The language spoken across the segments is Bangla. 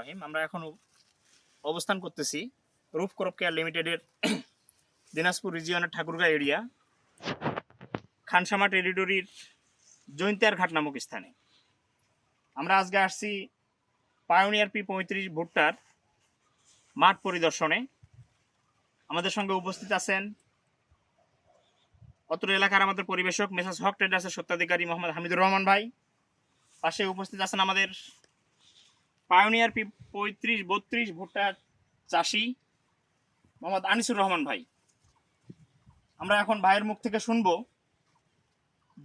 রহিম। আমরা এখন অবস্থান করতেছি রূপ ক্রপ কেয়ার লিমিটেডের দিনাজপুর রিজিয়নের ঠাকুরগাঁও এরিয়া খানসামা টেরিটরির জৈন্তিয়ার ঘাট নামক স্থানে। আমরা আজকে আসছি পায়োনিয়ার P35 ভুট্টার মাঠ পরিদর্শনে। আমাদের সঙ্গে উপস্থিত আছেন অত্র এলাকার আমাদের পরিবেশক মেসার্স হক ট্রেডার্সের স্বত্বাধিকারী মোহাম্মদ হামিদুর রহমান ভাই। পাশে উপস্থিত আছেন আমাদের পায়োনিয়ার P35-32 ভুট্টার চাষি মোহাম্মদ আনিসুর রহমান ভাই। আমরা এখন ভাইয়ের মুখ থেকে শুনবো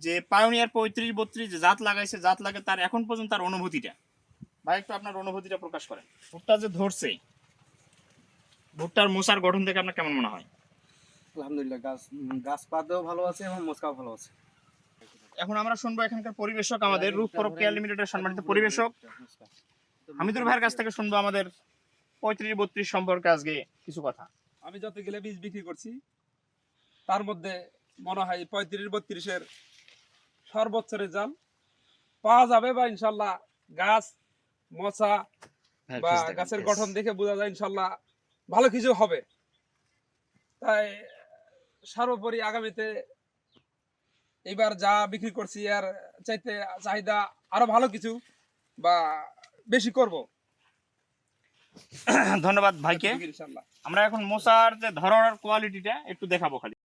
যে পায়োনিয়ার 35-32 যে জাত লাগাইছে, জাত লাগে তার এখন পর্যন্ত তার অনুভূতিটা। ভাই একটু আপনার অনুভূতিটা প্রকাশ করেন। ভুট্টা যে ধরছে, ভুট্টার মোচার গঠন থেকে আপনার কেমন মনে হয়? আলহামদুলিল্লাহ, গাছ পাতেও ভালো আছে এবং মোচকাও ভালো আছে। এখন আমরা শুনবো এখানকার পরিবেশক, আমাদের রূপ ক্রপ কেয়ার লিমিটেডের সম্মানিত পরিবেশক হামিদুর ভাইয়ের কাছ থেকে শুনবো আমাদের 35-32 সম্পর্কে আজকে কিছু কথা। আমি যত গেলে বীজ বিক্রি করছি তার মধ্যে মনে হয় 35-32-এর সর্বোচ্চ রেজাল্ট পাওয়া যাবে, বা ইনশাল্লাহ গাছ মোচা বা গাছের গঠন দেখে বোঝা যায় ইনশাল্লাহ ভালো কিছু হবে। তাই সর্বোপরি আগামীতে এবার যা বিক্রি করছি আর চাইতে চাহিদা আরো ভালো কিছু বা বেশি করব। ধন্যবাদ ভাইকে। ইনশাল্লাহ আমরা এখন মোচার যে ধরনের কোয়ালিটিটা একটু দেখাবো খালি।